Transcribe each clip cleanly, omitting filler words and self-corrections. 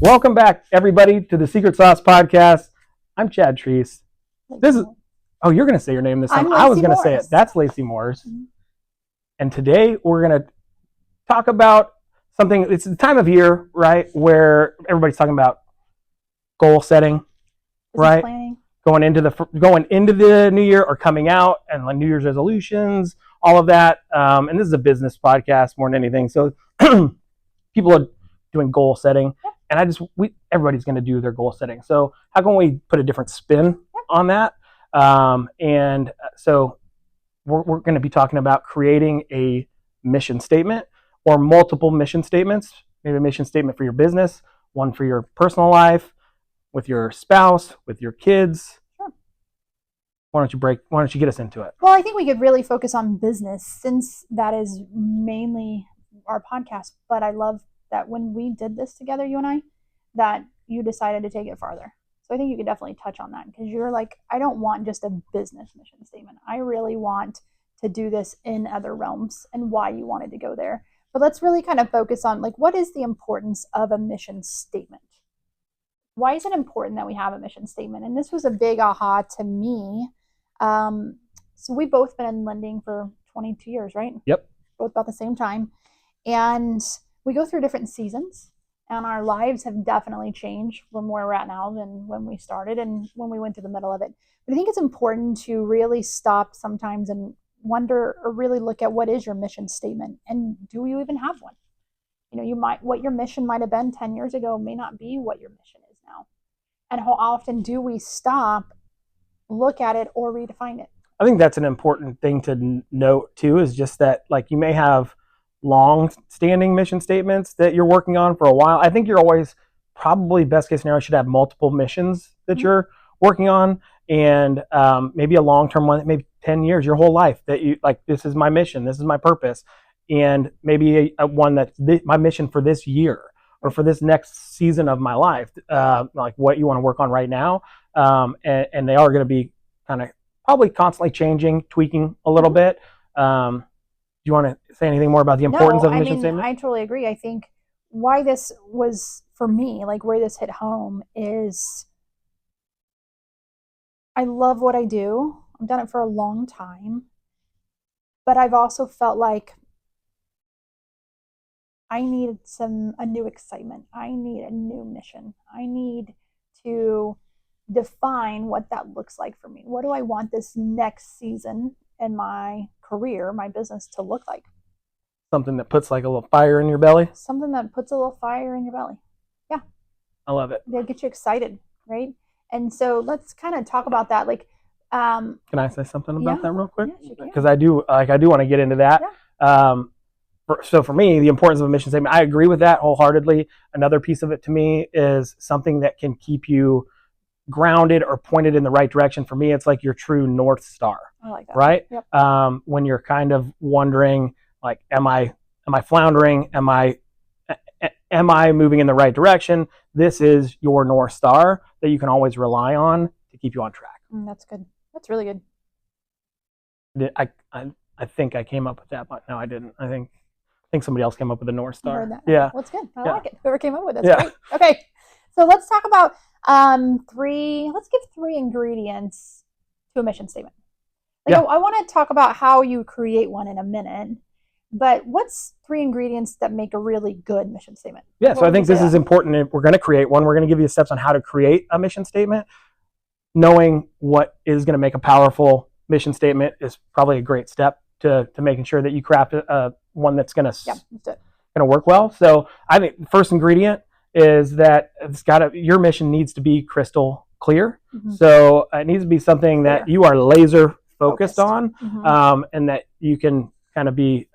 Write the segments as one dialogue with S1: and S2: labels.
S1: Welcome back, everybody, to the Secret Sauce Podcast. I'm Chad Trease. This is, oh, you're going to say your name this time. I was going to say it. That's Lacey Morris. Mm-hmm. And today we're going to talk about something. It's the time of year, right, where everybody's talking about goal setting, right?
S2: Planning.
S1: Going into the new year or coming out, and like New Year's resolutions, all of that. And this is a business podcast more than anything. So people are doing goal setting.
S2: Yep.
S1: And everybody's going to do their goal setting. So how can we put a different spin on that? So we're going to be talking about creating a mission statement or multiple mission statements. Maybe a mission statement for your business, one for your personal life, with your spouse, with your kids.
S2: Sure.
S1: Why don't you get us into it?
S2: Well, I think we could really focus on business since that is mainly our podcast. But I love that when we did this together, you and I, that you decided to take it farther. So I think you could definitely touch on that because you're like, I don't want just a business mission statement. I really want to do this in other realms and why you wanted to go there. But let's really kind of focus on like, what is the importance of a mission statement? Why is it important that we have a mission statement? And this was a big aha to me. So we've both been in lending for 22 years, right?
S1: Yep.
S2: Both about the same time. And we go through different seasons, and our lives have definitely changed from where we're at now than when we started and when we went through the middle of it. But I think it's important to really stop sometimes and wonder or really look at what is your mission statement, and do you even have one? You know, what your mission might have been 10 years ago may not be what your mission is now. And how often do we stop, look at it, or redefine it?
S1: I think that's an important thing to note too, is just that like you may have long-standing mission statements that you're working on for a while. I think you're always probably best case scenario should have multiple missions that you're working on, and maybe a long-term one, maybe 10 years, your whole life, that you like, this is my mission, this is my purpose, and maybe a one that's my mission for this year or for this next season of my life, like what you want to work on right now, and they are going to be kind of probably constantly changing, tweaking a little bit. Do you want to say anything more about the importance of a mission statement?
S2: I totally agree. I think why this was for me, like where this hit home, is I love what I do. I've done it for a long time, but I've also felt like I needed a new excitement. I need a new mission. I need to define what that looks like for me. What do I want this next season in my career, my business, to look like?
S1: Something that puts like a little fire in your belly?
S2: Something that puts a little fire in your belly. Yeah.
S1: I love it.
S2: They get you excited, right? And so let's kind of talk about that. Like,
S1: can I say something about that real quick? Because
S2: yeah,
S1: I do want to get into that.
S2: Yeah.
S1: So for me, the importance of a mission statement, I agree with that wholeheartedly. Another piece of it to me is something that can keep you grounded or pointed in the right direction. For me, it's like your true North Star.
S2: I like that.
S1: Right?
S2: Yep.
S1: When you're kind of wondering, like, am I floundering? Am I moving in the right direction? This is your North Star that you can always rely on to keep you on track.
S2: That's good. That's really good.
S1: I think I came up with that, but no, I didn't. I think somebody else came up with the North Star.
S2: Yeah. Well, that's good. I like it. Whoever came up with it,
S1: that's
S2: great. Okay. So let's talk about let's give 3 ingredients to a mission statement. Like, I want to talk about how you create one in a minute, but what's 3 ingredients that make a really good mission statement?
S1: Yeah, so I think this is important. If we're going to create one, we're going to give you steps on how to create a mission statement. Knowing what is going to make a powerful mission statement is probably a great step to making sure that you craft one that's going to work well. So I think the first ingredient is that your mission needs to be crystal clear. Mm-hmm. So it needs to be something that you are laser focused on, and that you can kind of be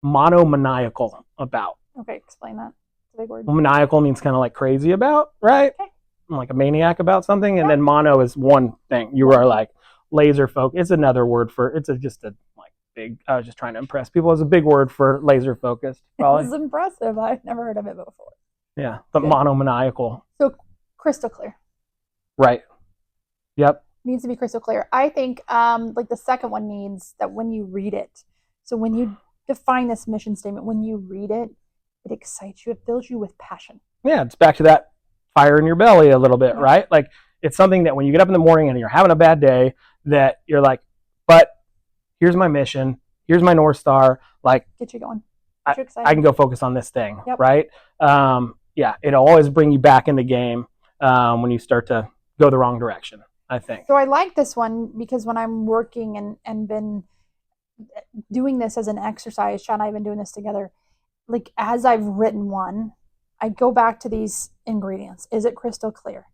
S1: monomaniacal about.
S2: Okay, explain that. It's a big word.
S1: Well, maniacal means kind of like crazy about, right? Okay. Like a maniac about something, and then mono is one thing. You are like laser focused. It's another word for just a like big. I was just trying to impress people. It's a big word for laser focused.
S2: It's impressive. I've never heard of it before.
S1: Yeah, but monomaniacal.
S2: So crystal clear.
S1: Right. Yep.
S2: Needs to be crystal clear. I think like the second one needs that when you read it. So when you define this mission statement, when you read it, it excites you. It fills you with passion.
S1: Yeah, it's back to that fire in your belly a little bit,
S2: Yeah.
S1: right? Like it's something that when you get up in the morning and you're having a bad day, that you're like, but here's my mission, here's my North Star, like
S2: Get you going.
S1: I,
S2: Get you
S1: I
S2: excited.
S1: can go focus on this thing,
S2: Yep.
S1: right? Yeah, it'll always bring you back in the game when you start to go the wrong direction, I think.
S2: So I like this one because when I'm working and been doing this as an exercise, Chad and I have been doing this together. Like as I've written one, I go back to these ingredients. Is it crystal clear?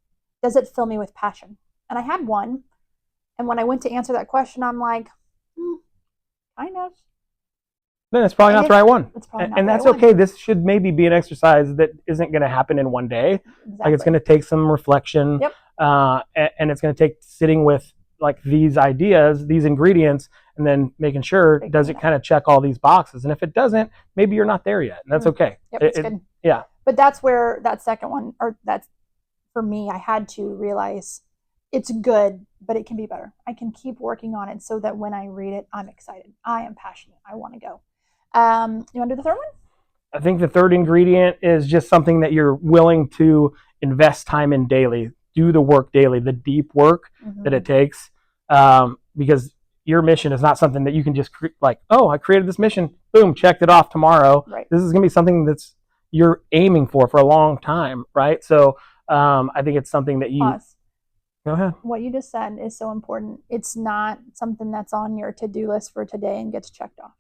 S2: Does it fill me with passion? And I had one, and when I went to answer that question, I'm like, kind of.
S1: Then it's probably
S2: And
S1: not the right one.
S2: It's probably not
S1: And
S2: the
S1: that's
S2: right
S1: okay.
S2: one.
S1: This should maybe be an exercise that isn't going to happen in one day.
S2: Exactly.
S1: Like it's going to take some reflection.
S2: Yep.
S1: And it's going to take sitting with like these ideas, these ingredients, and then making sure, does it kind of check all these boxes? And if it doesn't, maybe you're not there yet. And that's okay.
S2: Yep, it's good.
S1: Yeah.
S2: But that's where that second one, or that's for me, I had to realize it's good, but it can be better. I can keep working on it so that when I read it, I'm excited. I am passionate. I want to go. You want to do the third one?
S1: I think the third ingredient is just something that you're willing to invest time in daily, do the work daily, the deep work that it takes, because your mission is not something that you can just like, oh, I created this mission, boom, checked it off tomorrow.
S2: Right.
S1: This is going to be something that's you're aiming for a long time, right? So I think it's something that you...
S2: Pause.
S1: Go ahead.
S2: What you just said is so important. It's not something that's on your to-do list for today and gets checked off.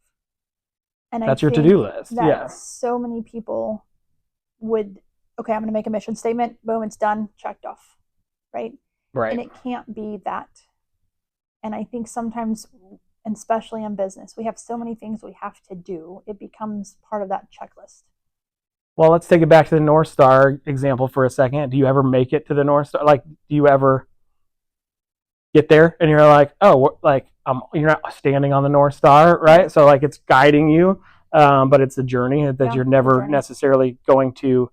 S2: And
S1: that's your to-do list. Yeah.
S2: So many people would, okay, I'm going to make a mission statement. Boom, it's done, checked off. Right?
S1: Right.
S2: And it can't be that. And I think sometimes, and especially in business, we have so many things we have to do. It becomes part of that checklist.
S1: Well, let's take it back to the North Star example for a second. Do you ever make it to the North Star? Like, do you ever get there and you're like, oh, like you're not standing on the North Star, right? So like it's guiding you, but it's a journey that you're never necessarily going to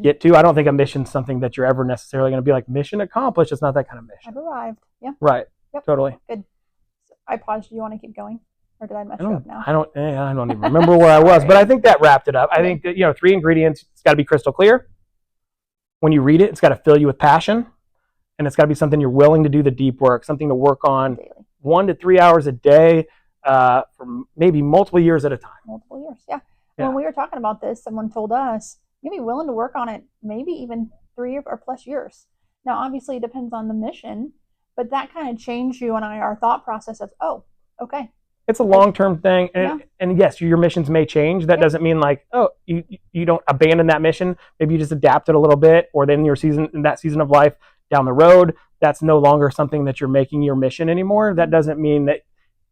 S1: get to. I don't think a mission's something that you're ever necessarily going to be like, mission accomplished. It's not that kind of mission.
S2: I've arrived. Yeah.
S1: Right.
S2: Yep.
S1: Totally.
S2: Good. So I paused. Do you want to keep going? Or did I mess you up now?
S1: I don't even remember where I was, but I think that wrapped it up. I think that, 3 ingredients. It's got to be crystal clear. When you read it, it's got to fill you with passion. And it's got to be something you're willing to do the deep work, something to work on daily. 1 to 3 hours a day for maybe multiple years at a time.
S2: Multiple years, yeah. When we were talking about this, someone told us, you'll be willing to work on it maybe even 3 or plus years. Now, obviously, it depends on the mission, but that kind of changed you and our thought process of, oh, okay.
S1: It's a long-term thing, and yes, your missions may change. That doesn't mean like, oh, you don't abandon that mission. Maybe you just adapt it a little bit, or then in that season of life down the road, that's no longer something that you're making your mission anymore. That doesn't mean that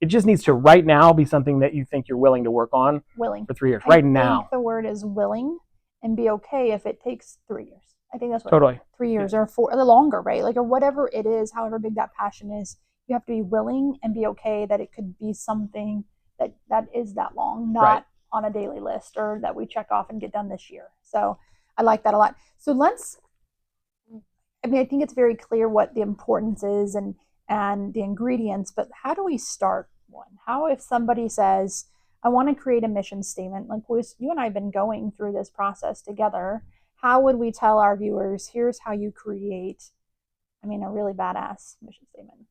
S1: it just needs to right now be something that you think you're willing to work on for 3 years. Right now.
S2: I think the word is willing, and be okay if it takes 3 years. I think that's what
S1: totally
S2: 3 years or 4 or longer, right? Like, or whatever it is, however big that passion is, you have to be willing and be okay that it could be something that is that long, not on a daily list or that we check off and get done this year. So I like that a lot. So I think it's very clear what the importance is and the ingredients, but how do we start one? How if somebody says, I want to create a mission statement, like you and I have been going through this process together, how would we tell our viewers, here's how you create, a really badass mission statement?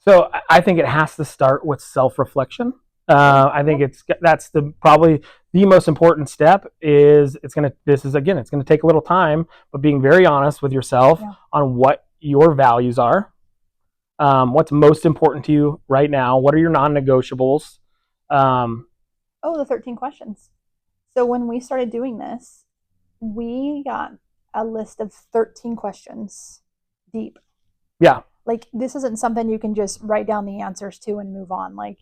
S2: So
S1: I think it has to start with self-reflection. I think that's probably the most important step. It's going to take a little time, but being very honest with yourself on what your values are, what's most important to you right now, what are your non-negotiables.
S2: The 13 questions. So when we started doing this, we got a list of 13 questions deep.
S1: Yeah.
S2: Like, this isn't something you can just write down the answers to and move on. Like,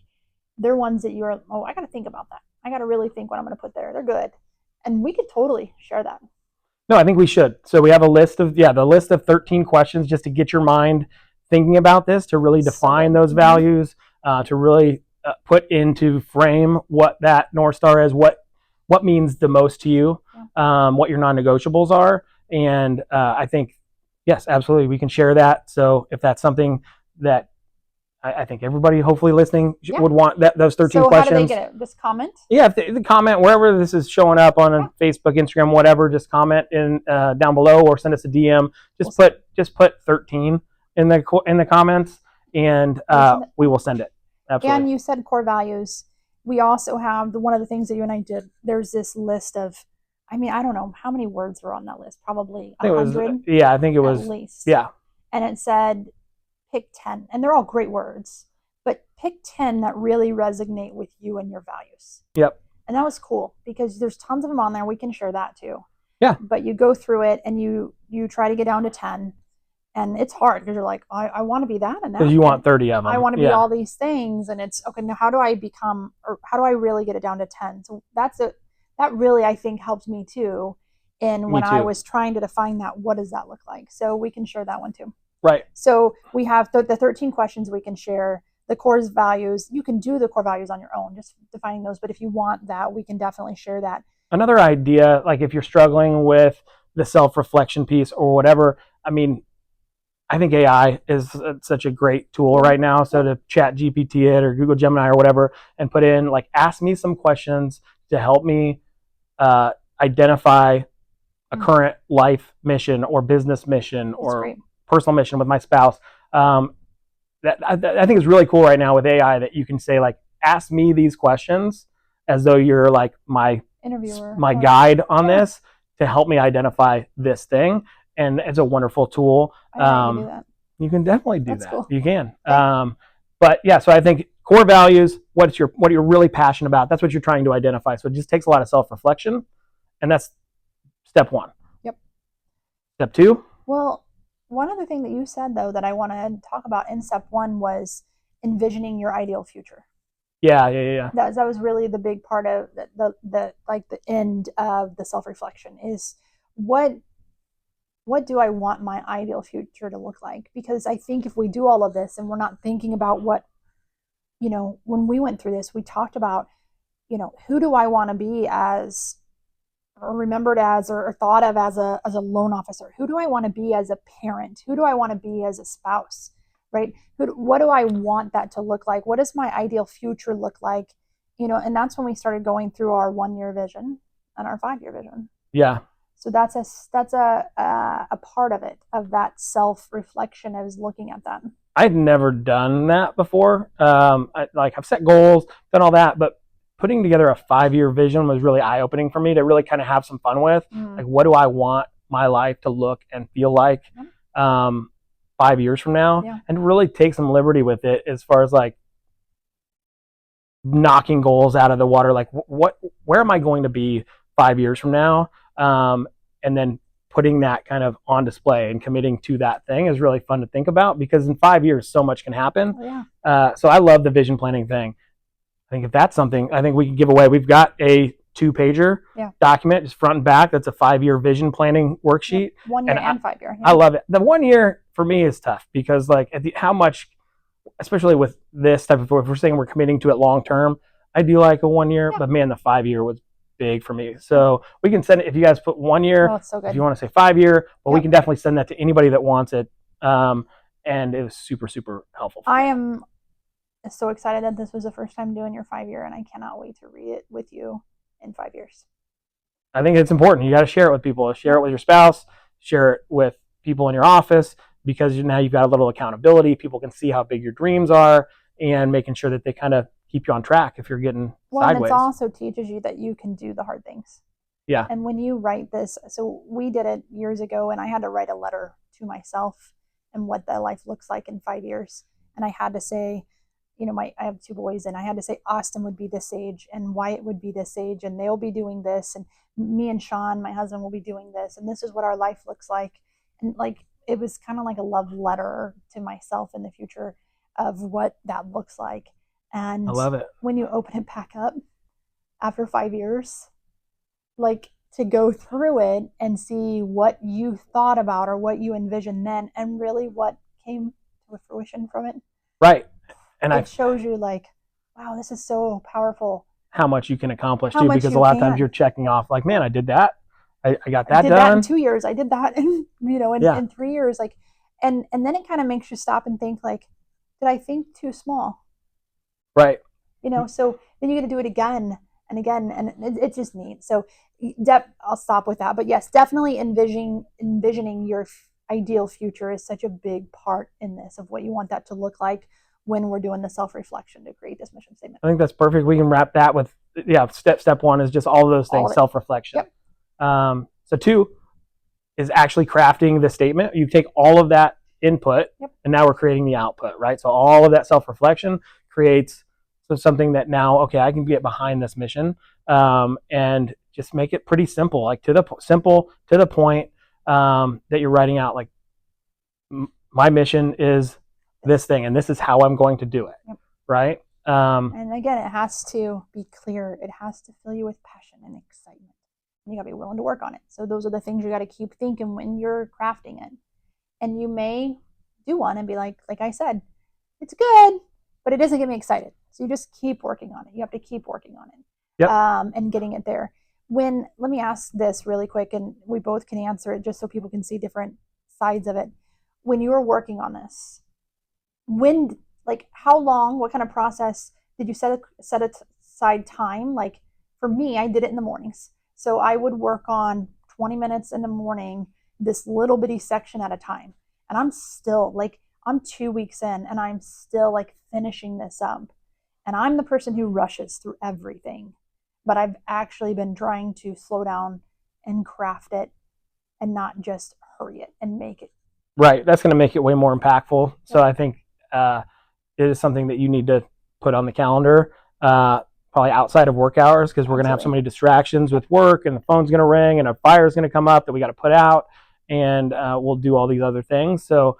S2: they're ones that you're, I got to think about that. I got to really think what I'm going to put there. They're good. And we could totally share that.
S1: No, I think we should. So we have a list of 13 questions just to get your mind thinking about this, to really define those values, to really put into frame what that North Star is, what means the most to you, what your non-negotiables are. And I think, yes, absolutely, we can share that. So if that's something that I think everybody hopefully listening would want those 13
S2: so
S1: questions.
S2: How do they get it? Just comment?
S1: Yeah, if they comment wherever this is showing up on Facebook, Instagram, whatever, just comment in down below or send us a DM. Just put 13 in the comments, and we will send it. Absolutely.
S2: And you said core values. We also have one of the things that you and I did. There's this list of, I don't know how many words were on that list. Probably 100.
S1: Yeah, I think it was
S2: at least.
S1: Yeah.
S2: And it said pick 10, and they're all great words, but pick 10 that really resonate with you and your values.
S1: Yep.
S2: And that was cool because there's tons of them on there. We can share that too.
S1: Yeah.
S2: But you go through it and you try to get down to 10. And it's hard because you're like, I want to be that and that.
S1: Because you want 30 of them.
S2: I want to be all these things. And it's, okay, now how do I become, or how do I really get it down to 10? So that really, I think, helped me too. And when I was trying to define that, what does that look like? So we can share that one too.
S1: Right.
S2: So we have the 13 questions we can share, the core values. You can do the core values on your own, just defining those. But if you want that, we can definitely share that.
S1: Another idea, like if you're struggling with the self-reflection piece or whatever, I think AI is such a great tool right now. So to ChatGPT it or Google Gemini or whatever and put in, like, ask me some questions to help me identify a current life mission or business mission or personal mission with my spouse. That I think is really cool right now with AI, that you can say, like, ask me these questions as though you're like my
S2: interviewer,
S1: my guide on this to help me identify this thing. And it's a wonderful tool.
S2: I can do that.
S1: You can definitely do
S2: That's
S1: that.
S2: Cool.
S1: You can. But yeah, so I think core values, what you're really passionate about, that's what you're trying to identify. So it just takes a lot of self-reflection, and that's step 1.
S2: Yep. Step
S1: 2?
S2: Well, one other thing that you said, though, that I want to talk about in step 1 was envisioning your ideal future.
S1: Yeah.
S2: That was really the big part of the end of the self-reflection is what do I want my ideal future to look like? Because I think if we do all of this and we're not thinking about what, when we went through this, we talked about, who do I want to be as, or remembered as, or thought of as a loan officer? Who do I want to be as a parent? Who do I want to be as a spouse? Right? What do I want that to look like? What does my ideal future look like? And that's when we started going through our 1-year vision and our 5-year vision.
S1: Yeah.
S2: So that's a part of it, of that self-reflection. I was looking at that.
S1: I'd never done that before. I've set goals, done all that, but putting together a 5-year vision was really eye-opening for me to really kind of have some fun with. Like, what do I want my life to look and feel like 5 years from now?
S2: Yeah.
S1: And really take some liberty with it as far as like knocking goals out of the water. Like, where am I going to be 5 years from now? And then putting that kind of on display and committing to that thing is really fun to think about, because in 5 years, so much can happen.
S2: Oh, yeah.
S1: So I love the vision planning thing. I think if that's something, I think we can give away. We've got a 2-pager document, just front and back. That's a 5-year vision planning worksheet.
S2: 1 year and 5 year.
S1: I love it. The 1 year for me is tough because, like, how much, especially with this type of, if we're saying we're committing to it long term, I do like a 1 year, but man, the 5 year was big for me. So we can send it, if you guys put 1 year,
S2: it's so good.
S1: If you want to say 5 year, but we can definitely send that to anybody that wants it. And it was super, super helpful.
S2: I am so excited that this was the first time doing your 5 year, and I cannot wait to read it with you in 5 years.
S1: I think it's important. You got to share it with people. Share it with your spouse. Share it with people in your office, because now you've got a little accountability. People can see how big your dreams are, and making sure that they kind of keep you on track if you're getting sideways.
S2: And it also teaches you that you can do the hard things.
S1: Yeah.
S2: And when you write this, so we did it years ago, and I had to write a letter to myself and what that life looks like in 5 years. And I had to say, I have 2 boys, and I had to say Austin would be this age and Wyatt would be this age, and they'll be doing this, and me and Sean, my husband, will be doing this, and this is what our life looks like. And like, it was kind of like a love letter to myself in the future of what that looks like. And
S1: I love it.
S2: When you open it back up after 5 years, like, to go through it and see what you thought about or what you envisioned then, and really what came to fruition from it.
S1: Right. And
S2: it shows you, like, wow, this is so powerful.
S1: How much you can accomplish too, because a lot of times you're checking off, like, man, I did that. I got that done. I did that
S2: in 2 years. I did that in 3 years. Like, and then it kind of makes you stop and think, like, did I think too small?
S1: Right.
S2: So then you got to do it again and again, and it's just neat. So I'll stop with that. But yes, definitely envisioning your ideal future is such a big part in this of what you want that to look like when we're doing the self-reflection to create this mission statement.
S1: I think that's perfect. We can wrap that with, step one is just all of those things, self-reflection.
S2: Yep.
S1: So 2 is actually crafting the statement. You take all of that input, and now we're creating the output, right? So all of that self-reflection creates something that now, okay, I can get behind this mission, and just make it pretty simple, like to the point, that you're writing out, like, my mission is this thing, and this is how I'm going to do it, right?
S2: And again, it has to be clear. It has to fill you with passion and excitement. And you got to be willing to work on it. So those are the things you got to keep thinking when you're crafting it. And you may do one and be like I said, it's good, but it doesn't get me excited. So you just keep working on it. You have to keep working on it, and getting it there. Let me ask this really quick, and we both can answer it just so people can see different sides of it. When you were working on this, how long, what kind of process did you set aside time? Like for me, I did it in the mornings. So I would work on 20 minutes in the morning, this little bitty section at a time. And I'm still I'm 2 weeks in and I'm still finishing this up. And I'm the person who rushes through everything. But I've actually been trying to slow down and craft it and not just hurry it and make it.
S1: Right. That's going to make it way more impactful. So I think it is something that you need to put on the calendar, probably outside of work hours, because we're going to have so many distractions with work, and the phone's going to ring, and a fire's going to come up that we got to put out, and we'll do all these other things. So,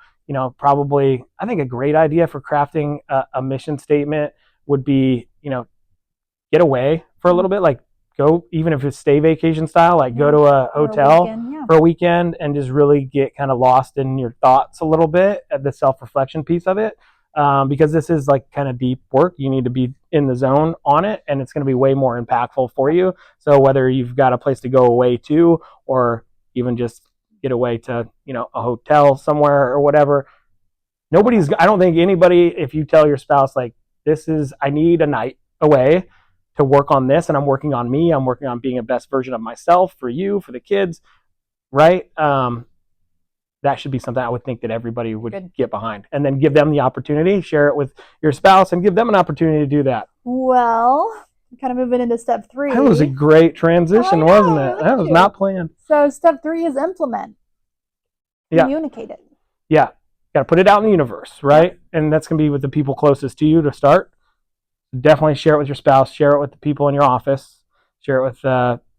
S1: probably, I think a great idea for crafting a mission statement would be, get away for a little bit, like go, even if it's stay vacation style, like go to a hotel for a weekend and just really get kind of lost in your thoughts a little bit at the self-reflection piece of it. Because this is kind of deep work. You need to be in the zone on it, and it's going to be way more impactful for you. So whether you've got a place to go away to, or even just get away to, a hotel somewhere or whatever, I don't think anybody, if you tell your spouse, like, I need a night away to work on this, and I'm working on me, I'm working on being a best version of myself for you, for the kids, right? That should be something I would think that everybody would get behind, and then give them the opportunity, share it with your spouse, and give them an opportunity to do that.
S2: Well, kind of moving into step 3.
S1: That was a great transition, wasn't it? That was not planned.
S2: So step 3 is implement. Communicate it.
S1: Yeah. Got to put it out in the universe, right? And that's going to be with the people closest to you to start. Definitely share it with your spouse, share it with the people in your office, share it with,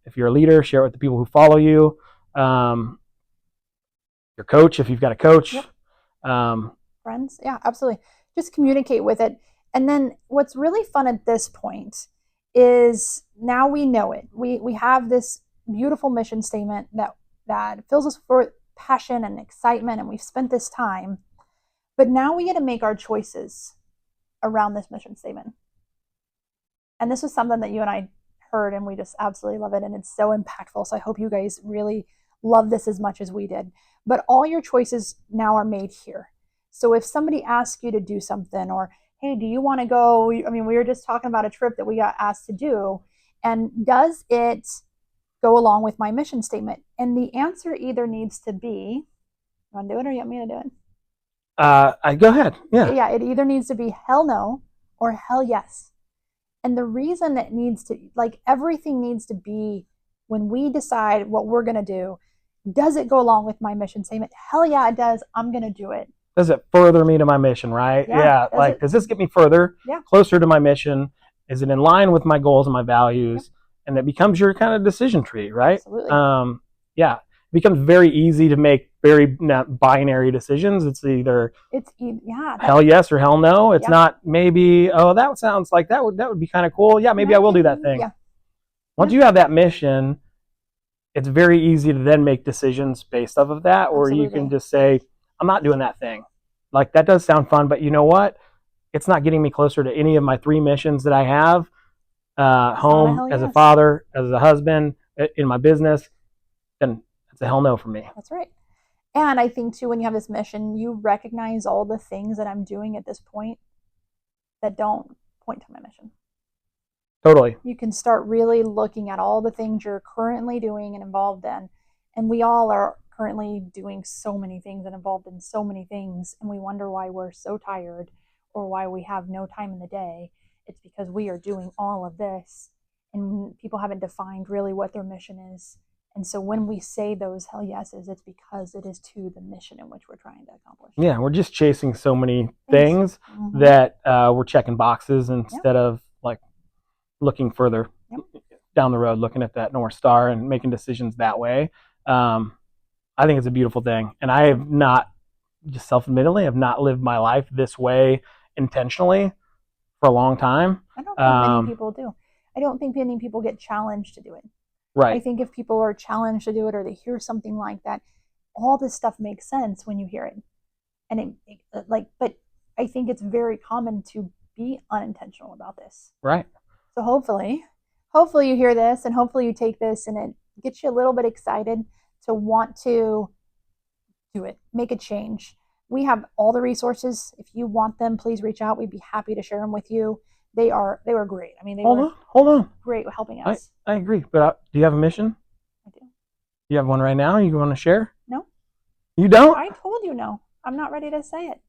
S1: if you're a leader, share it with the people who follow you. Your coach, if you've got a coach.
S2: Friends, yeah, absolutely. Just communicate with it. And then what's really fun at this point is now we know it. We have this beautiful mission statement that fills us with passion and excitement, and we've spent this time. But now we get to make our choices around this mission statement. And this was something that you and I heard, and we just absolutely love it, and it's so impactful. So I hope you guys really love this as much as we did. But all your choices now are made here. So if somebody asks you to do something, or, hey, do you want to go? I mean, we were just talking about a trip that we got asked to do. And does it go along with my mission statement? And the answer either needs to be, you want to do it or you want me to do it?
S1: Go ahead. Yeah.
S2: Yeah, it either needs to be hell no or hell yes. And the reason it needs to, everything needs to be, when we decide what we're going to do, does it go along with my mission statement? Hell yeah, it does. I'm going to do it.
S1: Does it further me to my mission, right? Yeah. Does this get me further, closer to my mission? Is it in line with my goals and my values? And it becomes your kind of decision tree, right?
S2: Absolutely.
S1: It becomes very easy to make very binary decisions. It's either hell yes or hell no. It's not maybe, oh, that sounds like that would be kind of cool. Yeah, maybe I will do that thing. Yeah. Once you have that mission, it's very easy to then make decisions based off of that, or you can just say, I'm not doing that thing. Like, that does sound fun, but you know what? It's not getting me closer to any of my 3 missions that I have, home, as a father, as a husband, in my business. Then it's a hell no for me.
S2: That's right. And I think too, when you have this mission, you recognize all the things that I'm doing at this point that don't point to my mission.
S1: Totally.
S2: You can start really looking at all the things you're currently doing and involved in. And we all are currently doing so many things and involved in so many things. And we wonder why we're so tired or why we have no time in the day. It's because we are doing all of this and people haven't defined really what their mission is. And so when we say those hell yeses, it's because it is to the mission in which we're trying to accomplish.
S1: Yeah, we're just chasing so many things that we're checking boxes instead of like looking further down the road, looking at that North Star and making decisions that way. I think it's a beautiful thing. And I have not, just self-admittedly, have not lived my life this way intentionally for a long time.
S2: I don't think many people do. I don't think many people get challenged to do it.
S1: Right.
S2: I think if people are challenged to do it or they hear something like that, all this stuff makes sense when you hear it. And but I think it's very common to be unintentional about this.
S1: Right.
S2: So hopefully you hear this and hopefully you take this and it gets you a little bit excited to want to do it, make a change. We have all the resources. If you want them, please reach out. We'd be happy to share them with you. They were great. I mean, they were great with helping us.
S1: I agree. But do you have a mission?
S2: I do.
S1: You have one right now you want to share?
S2: No.
S1: You don't?
S2: I told you no. I'm not ready to say it.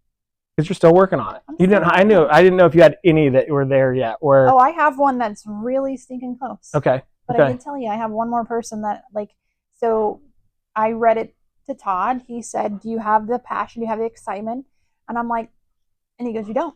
S1: Because you're still working on it. You didn't. I didn't know if you had any that were there yet. Or
S2: oh, I have one that's really stinking close.
S1: Okay.
S2: But I did tell you I have one more person that so I read it to Todd. He said, "Do you have the passion? Do you have the excitement?" And I'm like, and he goes, "You don't.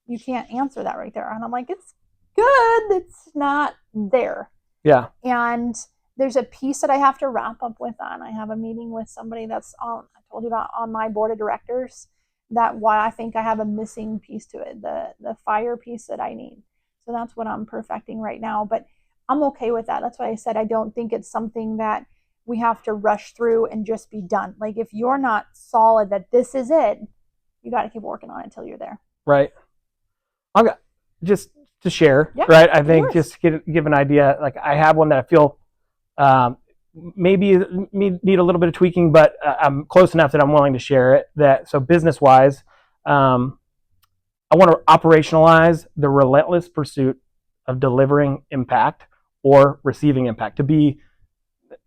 S2: You can't answer that right there." And I'm like, "It's good. It's not there."
S1: Yeah.
S2: And there's a piece that I have to wrap up with on. I have a meeting with somebody that's on, I told you about, on my board of directors, that why I think I have a missing piece to it, the fire piece that I need. So that's what I'm perfecting right now. But I'm okay with that. That's why I said I don't think it's something that we have to rush through and just be done. Like if you're not solid that this is it, you got to keep working on it until you're there.
S1: Right. I've got just to share, right? I think just to give an idea, like I have one that I feel maybe need a little bit of tweaking, but I'm close enough that I'm willing to share it. So business-wise, I want to operationalize the relentless pursuit of delivering impact or receiving impact, to be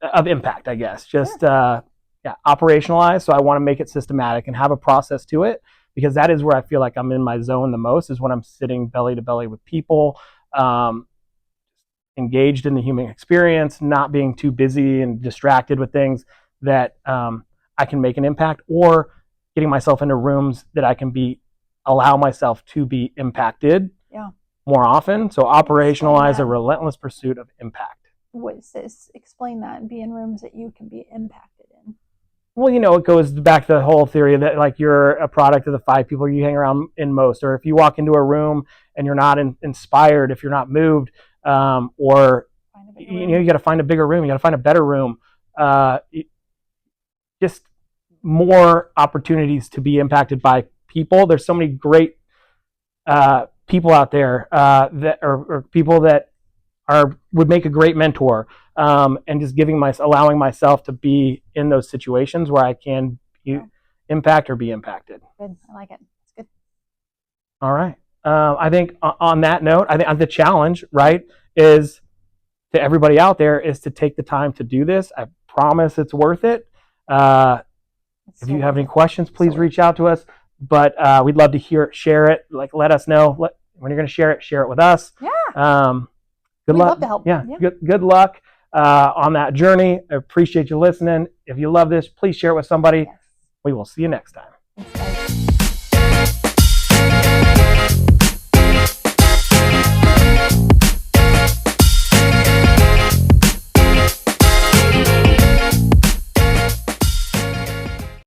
S1: of impact, I guess. Just operationalize. So I want to make it systematic and have a process to it, because that is where I feel like I'm in my zone the most, is when I'm sitting belly to belly with people, engaged in the human experience, not being too busy and distracted with things that I can make an impact, or getting myself into rooms that I can allow myself to be impacted more often. So operationalize a relentless pursuit of impact.
S2: What is this? Explain that. Be in rooms that you can be impacted in.
S1: Well, it goes back to the whole theory that like you're a product of the 5 people you hang around in most, or if you walk into a room and you're not inspired, if you're not moved, or you got to find a bigger room, you got to find a better room, just more opportunities to be impacted by people. There's so many great people out there that are people that would make a great mentor, and just allowing myself to be in those situations where I can impact or be impacted.
S2: Good. I like it. It's good.
S1: All right. I think on that note, I think the challenge, right, is to everybody out there is to take the time to do this. I promise it's worth it. If you have any questions, please reach out to us. But we'd love to share it. Like, let us know when you're going to share it with us.
S2: Yeah.
S1: Good
S2: We'd
S1: luck.
S2: love to help.
S1: Yeah. Good luck on that journey. I appreciate you listening. If you love this, please share it with somebody.
S2: Yes.
S1: We will see you next time.